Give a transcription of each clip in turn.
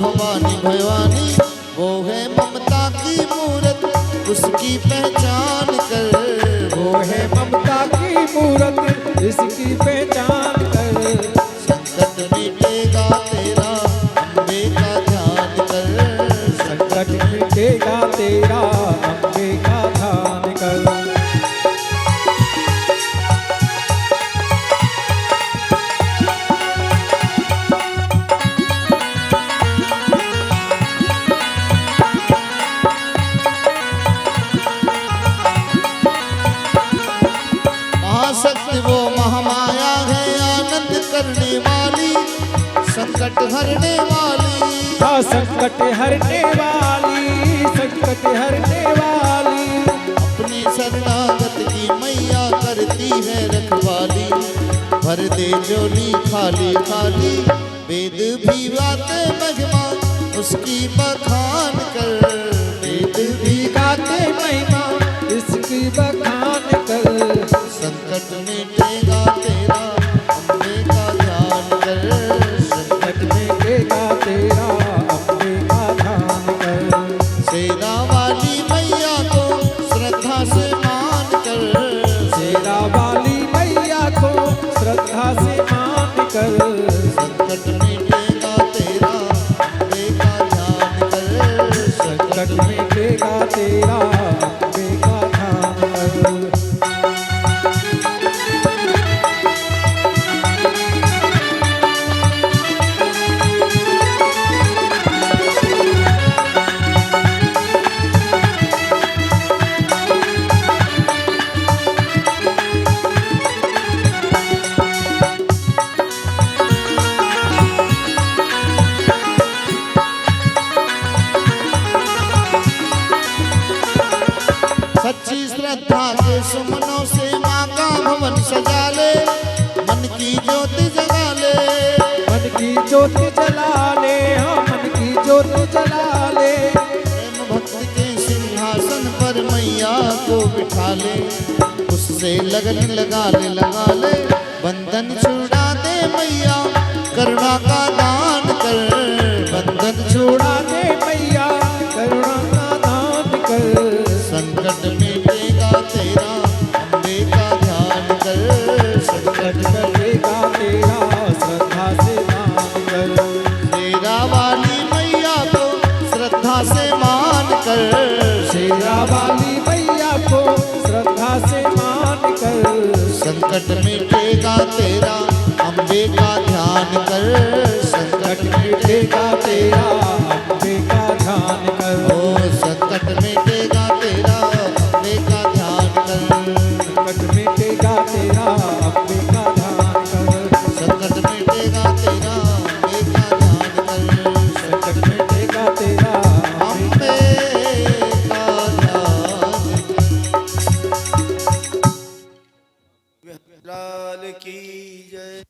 भवानी भवानी, वो है ममता की मूरत, उसकी पहचान कर। वो है ममता की मूरत, इसकी पहचान कर। संकट मिटेगा तेरा, अम्बे का ध्यान कर। संकट मिटेगा तेरा, अम्बे का ध्यान कर। महाशक्ति वो महामाया है, आनंद करने वाली, संकट हरने वाली। हाँ संकट हरने वाली, संकट हरने वाली। अपनी शरणागत की मैया करती है रखवाली, भर दे झोली खाली खाली, वेद भी गाते महिमा उसकी बखान कर। वेद भी गाते महिमा इसकी बखान कर। संकट मिटेगा तेरा, अम्बे का ध्यान कर। संकट मिटेगा तेरा, अम्बे का ध्यान कर। शेरा वाली मैया को श्रद्धा से मान कर। शेरा वाली मैया को श्रद्धा से मान कर। संकट मिटेगा तेरा, अम्बे का ध्यान कर। संकट मिटेगा तेरा, अम्बे का ध्यान कर। सच्ची श्रद्धा के सुमनों से माँ का भवन सजा ले, मन की ज्योति जगा ले। मन की ज्योति जला ले, हाँ मन की ज्योति जला ले। प्रेम भक्त के सिंहासन पर मैया को बिठा ले, उससे लगन लगा ले, बंधन छुड़ा दे मैया, करुणा का दान कर। बंधन छुड़ा दे मैया, करुणा का दान कर। संकट मिटेगा तेरा, अम्बे का ध्यान कर। संकट मिटेगा तेरा, श्रद्धा से मान कर। शेरा वाली मैया को श्रद्धा से मान कर। शेरा वाली मैया को श्रद्धा से मान कर। संकट मिटेगा तेरा, अम्बे का ध्यान कर। संकट मिटेगा तेरा, अम्बे का ध्यान कर। ओ संकट मिटेगा तेरा, अम्बे का ध्यान कर। संकट मिटेगा तेरा, अम्बे का ध्यान कर। संकट मिटेगा तेरा, अम्बे का ध्यान कर। संकट मिटेगा तेरा, अम्बे का ध्यान कर। लाल की जय।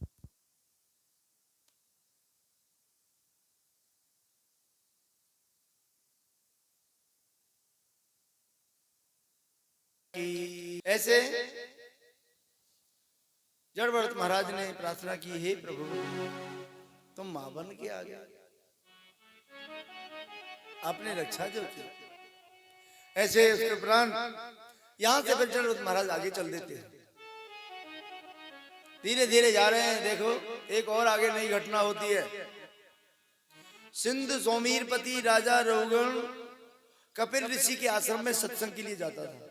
ऐसे जड़ भरत महाराज ने प्रार्थना की, हे प्रभु तुम मां बन के आ गए, आपने रक्षा जो की। ऐसे उसके उपरांत यहां से फिर जड़ भरत महाराज आगे चल देते हैं, धीरे धीरे जा रहे हैं। देखो एक और आगे नई घटना होती है। सिंध सोमीरपति राजा रघुगण कपिल ऋषि के आश्रम में सत्संग के लिए जाता था।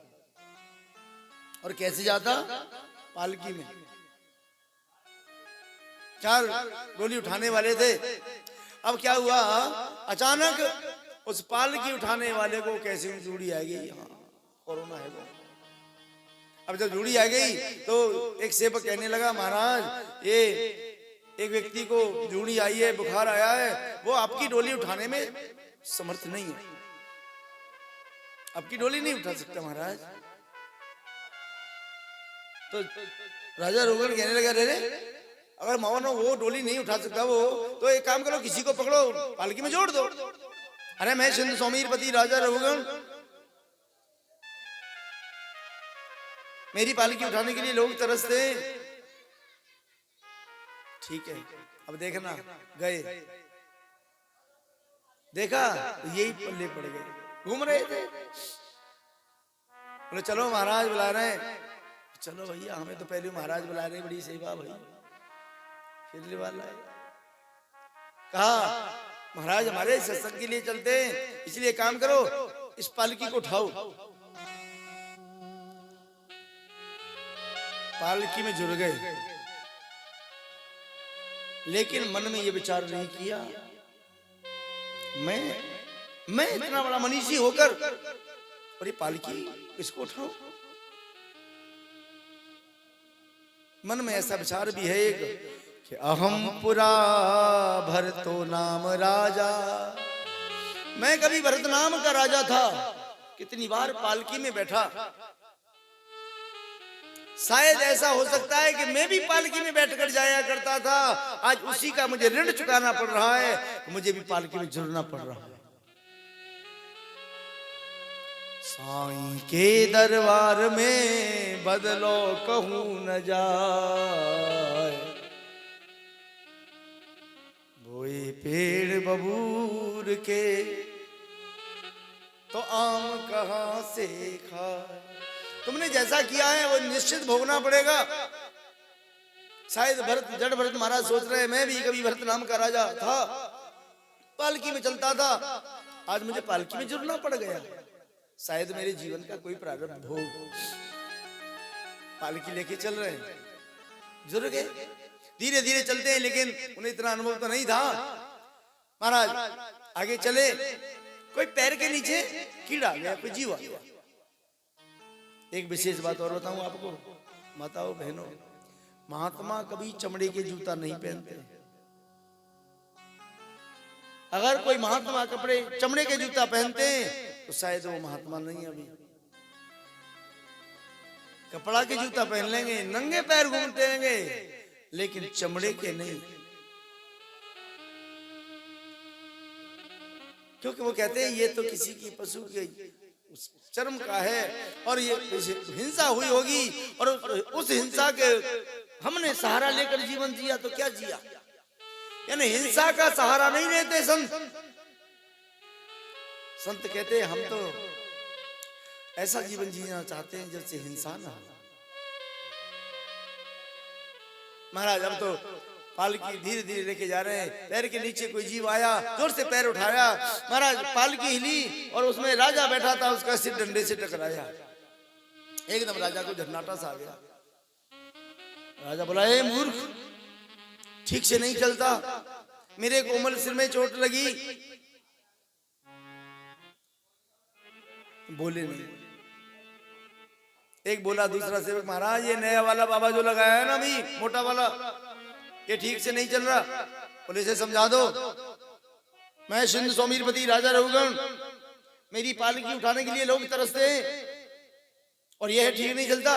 और कैसे जाता? पालकी में। 4 गोली उठाने वाले थे। अब क्या हुआ, अचानक उस पालकी उठाने वाले को कैसे जूड़ी आ गई, हाँ कोरोना है वो। अब जब जूड़ी आ गई तो एक सेवक कहने लगा, महाराज ये एक व्यक्ति को जूड़ी आई है, बुखार आया है, वो आपकी डोली उठाने में समर्थ नहीं है, आपकी डोली नहीं उठा सकता महाराज। तो राजा रघुगण कहने लगा, रे अगर मानो वो डोली नहीं उठा सकता वो, तो एक काम करो, किसी को पकड़ो पालकी में जोड़ दो। अरे मैं सिंध सोमीरपति राजा रघुगण, मेरी पालकी उठाने के लिए लोग तरसते। ठीक है, अब देखना गए देखा तो यही पल्ले पड़ गए, घूम रहे थे। बोले चलो महाराज बुला रहे हैं। चलो भैया, हमें तो पहले महाराज बुला रहे, बड़ी सेवा भाई। फिर वाला कहा महाराज हमारे सत्संग के लिए चलते हैं, इसलिए काम करो, इस पालकी को उठाओ। पालकी में जुड़ गए, लेकिन मन में ये विचार नहीं किया मैं इतना बड़ा मनीषी होकर और ये पालकी इसको उठाऊं। मन में ऐसा विचार भी है एक कि अहम पुरा भरतो नाम राजा, मैं कभी भरत नाम का राजा था, कितनी बार पालकी में बैठा। शायद ऐसा हो सकता है कि मैं भी पालकी में बैठकर जाया करता था, आज उसी का मुझे ऋण चुकाना पड़ रहा है, मुझे भी पालकी में जुड़ना पड़ रहा है। साईं के दरबार में बदलो कहूं न जाए, बोए पेड़ बबूर के तो आम कहां से खाए। तुमने जैसा किया है वो निश्चित भोगना पड़ेगा। शायद जड़ भरत महाराज सोच रहे हैं मैं भी कभी भरत नाम का राजा था, पालकी में चलता था, आज मुझे पालकी में जुड़ना पड़ गया। शायद मेरे जीवन का कोई प्रारंभ हो, पालकी लेके चल रहे हैं, जुड़ गए। धीरे धीरे चलते हैं, लेकिन उन्हें इतना अनुभव तो नहीं था। महाराज आगे चले, कोई पैर के नीचे कीड़ा आ गया, कोई जीव आ गया। एक विशेष बात और बताऊं आपको, माताओं बहनों, महात्मा कभी चमड़े के जूता नहीं पहनते। अगर कोई महात्मा कपड़े चमड़े के जूता पहनते हैं तो शायद वो महात्मा नहीं। अभी कपड़ा के जूता पहन लेंगे, नंगे पैर घूमते रहेंगे, लेकिन चमड़े के नहीं, क्योंकि वो कहते हैं ये तो किसी की पशु के चर्म का है और ये हिंसा हुई होगी, और उस हिंसा के हमने सहारा लेकर जीवन जिया तो क्या जिया। यानी हिंसा का सहारा नहीं लेते संत। संत कहते हैं हम तो ऐसा जीवन जीना चाहते हैं जैसे हिंसा ना हो। महाराज अब तो पालकी धीरे धीरे लेके जा रहे हैं, पैर के नीचे कोई जीव आया, जोर से पैर उठाया, महाराज पालकी हिली और उसमें राजा बैठा था, उसका सिर डंडे से टकराया। एकदम राजा को झन्नाटा सा आ गया। राजा बोला ए मूर्ख, ठीक से नहीं चलता, मेरे कोमल सिर में चोट लगी। बोले नहीं। एक बोला दूसरा सेवक, महाराज ये नया वाला बाबा जो लगाया है ना अभी, मोटा वाला, ये ठीक से नहीं चल रहा, पुलिस से समझा दो। मैं सिंध सौमीरपति राजा रघुगण, मेरी पालकी उठाने के लिए लोग तरसते हैं और यह ठीक नहीं चलता।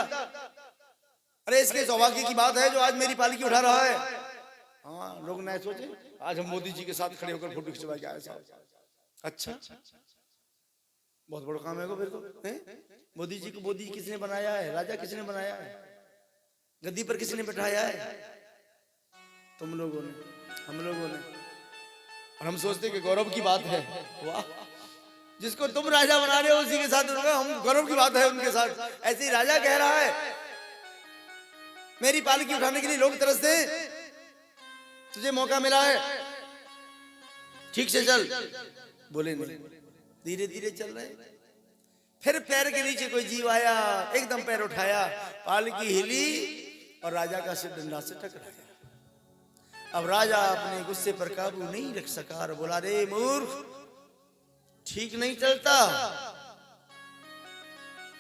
अरे इसके सौभाग्य की बात है जो आज मेरी पालकी उठा रहा है। हाँ, लोग न सोचे आज हम मोदी जी के साथ खड़े होकर फोटो खिंचवा के आए साहब। अच्छा, बहुत बड़ा काम है फिर तो। मोदी जी को मोदी किसने बनाया है, राजा किसने बनाया है, गद्दी पर किसने बैठाया है? तुम लोगों ने, हम लोगों ने। और हम सोचते कि गौरव की बात है। वाह, जिसको तुम राजा बना रहे हो उसी के साथ हम, गौरव की बात है उनके साथ। ऐसे ही राजा कह रहा है मेरी पालकी उठाने के लिए लोग तरसते हैं, तुझे मौका मिला है, ठीक से चल। बोले नहीं, धीरे धीरे चल रहे। फिर पैर के नीचे कोई जीव आया, एकदम पैर उठाया, पालकी हिली और राजा का सिर डंडा से टकराया। अब राजा अपने गुस्से पर काबू नहीं रख सका और बोला रे मूर्ख, ठीक नहीं चलता,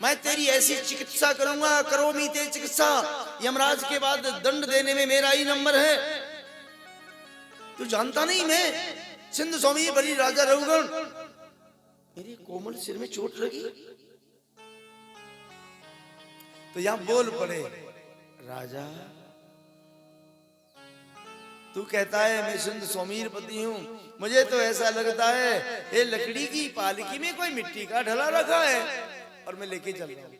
मैं तेरी ऐसी चिकित्सा करूंगा, करोमी ते चिकित्सा, यमराज के बाद दंड देने में मेरा ही नंबर है। तू जानता नहीं मैं सिंध स्वामी बली राजा रघुगण, मेरे कोमल सिर में चोट लगी। तो यहां बोल पड़े राजा, तू कहता है मैं सिंध सौमीरपति हूं, मुझे तो ऐसा लगता है ये लकड़ी की पालकी में कोई मिट्टी का ढला रखा है और मैं लेके चल रहा हूं।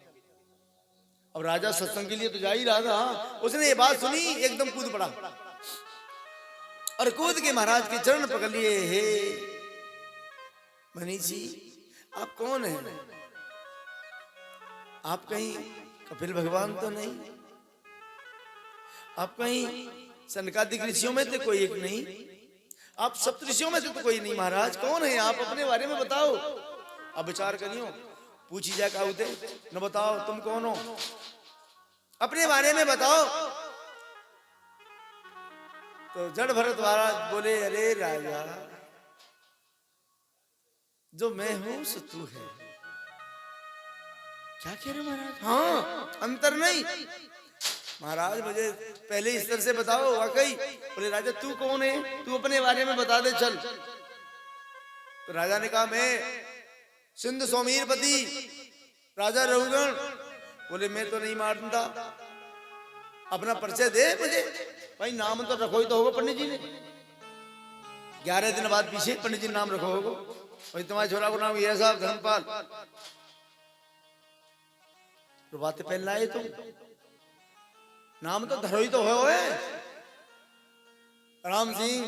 अब राजा सत्संग के लिए तो जा ही रहा था, उसने ये बात सुनी, एकदम कूद पड़ा और कूद के महाराज के चरण पकड़ लिए। हे मनीषी आप कौन हैं? आप कहीं कपिल भगवान तो नहीं? आप कहीं सनकादिक ऋषियों में से कोई एक नहीं? आप सप्त ऋषियों में से तो कोई नहीं महाराज। कौन है आप? अपने बारे में बताओ। अब विचार करियो, पूछी जाए काउते न बताओ तुम कौन हो, अपने बारे में बताओ। तो जड़ भरत महाराज बोले, अरे राजा, जो मैं हूं सो तू है। क्या कह रहे महाराज? हाँ, अंतर नहीं महाराज, मुझे पहले इस तरह से बताओ वाकई। बोले राजा तू कौन है? तू अपने बारे में बता दे चल। तो राजा ने कहा मैं सिंध सौमीरपति राजा रघुगण। बोले मैं तो नहीं मानता, अपना परिचय दे मुझे। भाई नाम तो रखो ही तो होगा पंडित जी ने, 11 दिन बाद पीछे पंडित जी नाम रखो होगा। और तुम्हारे छोरा को नाम ये साहब धर्मपाल, तो बातें पहन लाए तुम, नाम तो धरो ही तो हो। राम सिंह,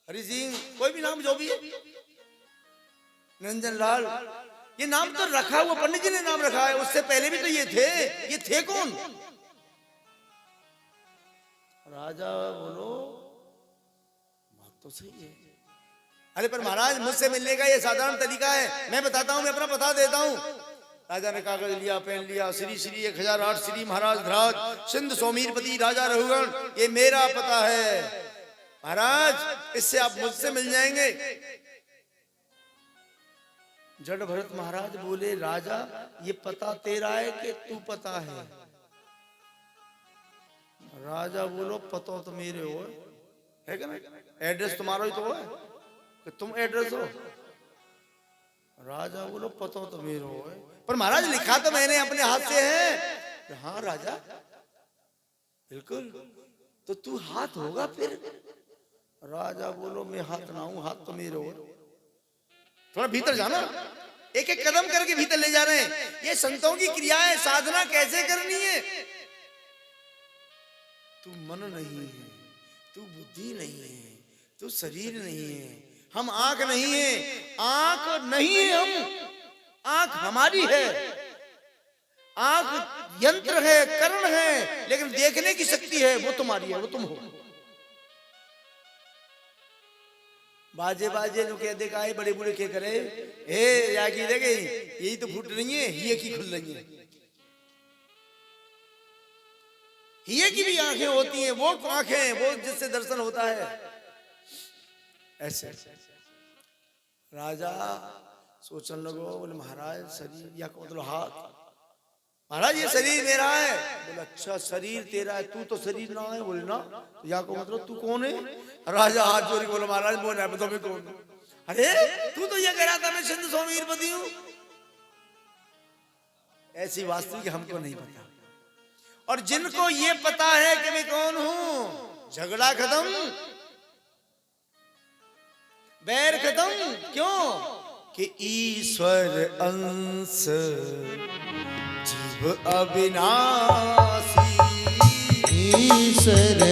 हरि सिंह, कोई भी नाम जो भी है, निरंजन लाल, ये नाम तो रखा हुआ पंडित जी ने नाम रखा है। उससे पहले भी तो ये थे कौन? राजा बोलो बात तो सही है। अरे पर महाराज मुझसे मिलने का ये साधारण तरीका है, मैं बताता हूं, मैं अपना बता देता हूं। राजा ने कागज लिया, पेन लिया, श्री श्री 1008 श्री महाराज धराज सिंध सौमीरपति राजा रघुगण, ये मेरा पता है महाराज, इससे आप मुझसे मिल जाएंगे। जड़ भरत महाराज बोले, राजा ये पता तेरा है कि तू पता है? राजा बोलो पता तो मेरे हो है कि नहीं? एड्रेस तुम्हारा ही तो है कि तुम एड्रेस हो? राजा बोलो पता तो मेरे हो, पर महाराज लिखा तो मैंने अपने हाथ से है। हाँ राजा बिल्कुल, तो तू हाथ होगा फिर? राजा बोलो मैं हाथ ना हूं, हाथ तो मेरे हो। थोड़ा भीतर जाना, एक एक कदम करके भीतर ले जा रहे हैं। ये संतों की क्रिया है, साधना कैसे करनी है। तू मन नहीं है, तू बुद्धि नहीं है, तू शरीर नहीं है, हम आंख नहीं है, आंख नहीं है हम, आंख हमारी है। आंख यंत्र है, कर्ण है, लेकिन देखने की शक्ति है वो तुम्हारी है, वो तुम हो। बाजे बाजे जो कह देखा है, बड़े बूढ़े क्या करे, हे या की देखे यही तो फूट रही है, ये की खुल रही है। ये की भी आंखें होती हैं, वो आंखें वो जिससे दर्शन होता है। ऐसे राजा सोचने लगो, बोले महाराज शरीर या मतलब हाथ, महाराज ये शरीर मेरा है। बोले अच्छा शरीर तेरा है, तू तो शरीर ना है। बोले ना, तो या को मतलब तू कौन है? राजा हाथ जोड़ी बोले महाराज बोल है बताओ मैं कौन हूं? अरे तू तो ये कह रहा था मैं सिंध सौमीरपति हूं। ऐसी वास्तविक हमको नहीं पता, और जिनको ये पता है कि मैं कौन हूं, झगड़ा खत्म, बैर खत्म। क्यों? कि ईश्वर अंश जीव अविनाशी, ईश्वर